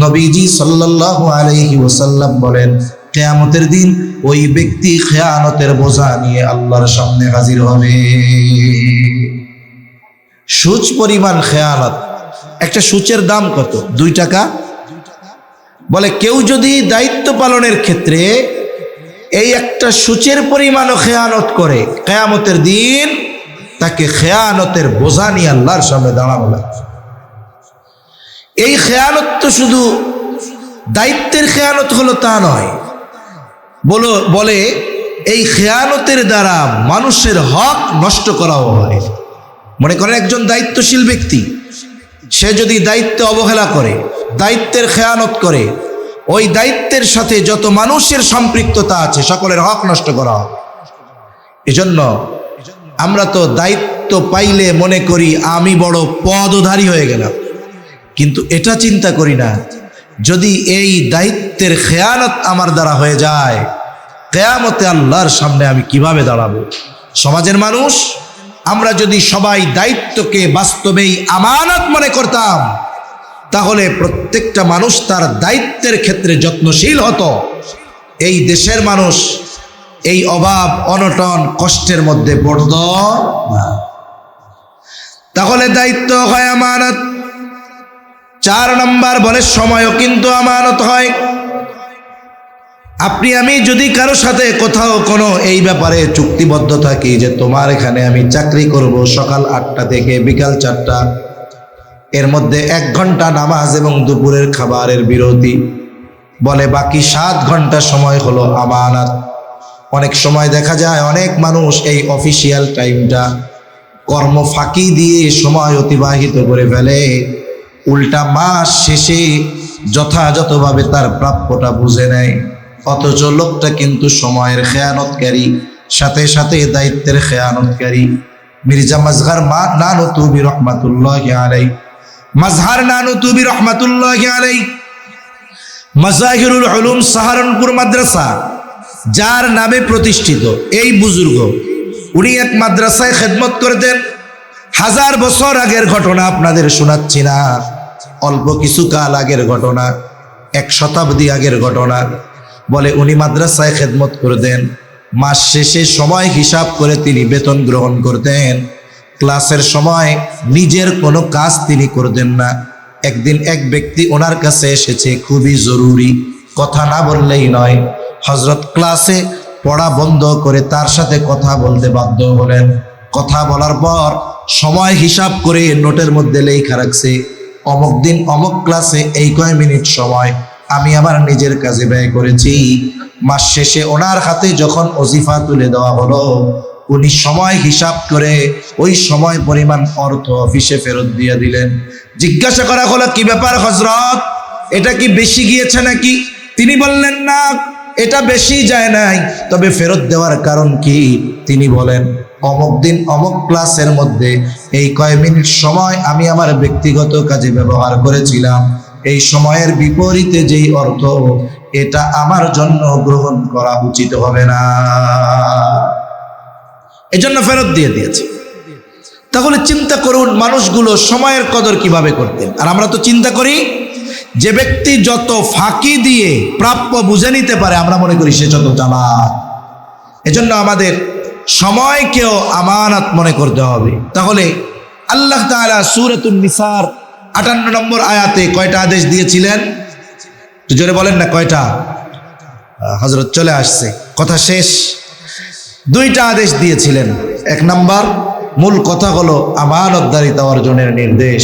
নবীজি সাল্লাল্লাহু আলাইহি ওয়াসাল্লাম বলেন, কিয়ামতের দিন ওই ব্যক্তি খেয়ানতের বোঝা নিয়ে আল্লাহর সামনে হাজির হবে। সুচ পরিমাণ খেয়ানত, একটা সুচের দাম কত? 2 টাকা। বলে কেউ যদি দায়িত্ব পালনের ক্ষেত্রে এই একটা সূচের পরিমাণও খেয়ানত করে, কিয়ামতের দিন তাকে খেয়ানতের বোঝা নিয়ে আল্লাহর সামনে দাঁড়ানো লাগবে। এই খেয়ানত তো শুধু দায়িত্বের খেয়ানত হলো তা নয়, বলে এই খেয়ানতের দ্বারা মানুষের হক নষ্ট করাও হয়। মনে করেন একজন দায়িত্বশীল ব্যক্তি, সে যদি দায়িত্ব অবহেলা করে, দায়িত্বের খেয়ানত করে, ওই দায়িত্বের সাথে যত মানুষের সম্পৃক্ততা আছে সকলের হক নষ্ট করা হয়। এজন্য আমরা তো দায়িত্ব পাইলে মনে করি আমি বড় পদধারী হয়ে গেলাম, কিন্তু এটা চিন্তা করি না, যদি এই দায়িত্বের খেয়ানত আমার দ্বারা হয়ে যায়, কিয়ামতে আল্লাহর সামনে আমি কিভাবে দাঁড়াবো? সমাজের মানুষ আমরা যদি সবাই দায়িত্বকে বাস্তবেই আমানত মনে করতাম, তাহলে প্রত্যেকটা মানুষ তার দায়িত্বের ক্ষেত্রে যত্নশীল হতো। এই দেশের মানুষ এই অভাব, অনটন, কষ্টের মধ্যে পড়ত না। তাহলে দায়িত্ব হয় আমানত। 4 নম্বর বলে সময়ও কিন্তু আমানত হয়। আপনি আমি যদি কারো সাথে কোথাও কোনো এই ব্যাপারে চুক্তিবদ্ধ থাকি যে তোমার এখানে আমি চাকরি করব সকাল 8টা থেকে বিকাল 4টা, এর মধ্যে 1 ঘন্টা নামাজ এবং দুপুরের খাবারের বিরতি, বলে বাকি 7 ঘন্টা সময় হলো আমানত। অনেক সময় দেখা যায় অনেক মানুষ এই অফিসিয়াল টাইমটা কর্ম ফাঁকি দিয়ে সময় অতিবাহিত করে ফেলে, উল্টা মাস শেষে যথাযথভাবে তার প্রাপ্যটা বুঝে নেয়। অথচ লোকটা কিন্তু সময়ের খেয়ানতকারী, সাথে সাথে দায়িত্বের খেয়ানতকারী। মির্জা মাজহার নানুতুবি রহমাতুল্লাহি আলাইহি, মাজহার নানুতুবি রহমাতুল্লাহি আলাইহি মাজাহিরুল উলুম সাহারানপুর মাদ্রাসা, যার নামে প্রতিষ্ঠিত এই বুজুর্গ, উনি এক মাদ্রাসায় খেদমত করতেন। 1000 বছর আগের ঘটনা আপনাদের শোনাচ্ছি না, অল্প কিছু কাল আগের ঘটনা, 1 শতাব্দী আগের ঘটনা। বলে উনি মাদ্রাসায় খেদমত করতেন, মাস শেষে সময় হিসাব করে তিনি বেতন গ্রহণ করতেন। ক্লাসের সময় নিজের কোনো কাজ তিনি করতেন না। একদিন এক ব্যক্তি ওনার কাছে এসেছে, খুবই জরুরি, কথা না বললেই নয়। হযরত ক্লাসে পড়া বন্ধ করে তার সাথে কথা বলতে বাধ্য হলেন। কথা বলার পর সময় হিসাব করে নোটের মধ্যে লেখা রাখছে, অমুক দিন অমুক ক্লাসে এই কয় মিনিট সময় আমি আমার নিজের কাজে ব্যয় করেছি। মাস শেষে ওনার হাতে যখন ওজিফা তুলে দেওয়া হলো, উনি সময় হিসাব করে ওই সময় পরিমাণ অর্থ অফিসে ফেরত দিয়ে দিলেন। জিজ্ঞাসা করা হলো, কি ব্যাপার হযরত, এটা কি বেশি গিয়েছে নাকি? তিনি বললেন, না, এটা বেশি যায় নাই, তবে ফেরত দেওয়ার কারণ কি? তিনি বলেন, অমুক দিন অমুক ক্লাসের মধ্যে এই কয় মিনিট সময় আমি আমার ব্যক্তিগত কাজে ব্যবহার করেছিলাম, এই সময়ের বিপরীতে যেই অর্থ, এটা আমার জন্য গ্রহণ করা উচিত হবে না, এজন্য ফেরত দিয়ে দিয়েছে। তাহলে চিন্তা করুন মানুষগুলো সময়ের কদর কিভাবে করতেন। আর আমরা তো চিন্তা করি যে ব্যক্তি যত ফাঁকি দিয়ে প্রাপ্য বুঝে নিতে পারে, আমরা মনে করি সে যত চালাক। এজন্য আমাদের সময়কেও আমানত মনে করতে হবে। তাহলে আল্লাহ তাআলা সূরাতুন নিসার 58 নম্বর আয়াতে কয়টা আদেশ দিয়েছিলেন? একটু জোরে বলেন না কয়টা? হযরত চলে আসছে, কথা শেষ। 2টা আদেশ দিয়েছিলেন। 1 নাম্বার মূল কথা হলো আমানতদারিতা অর্জনের নির্দেশ।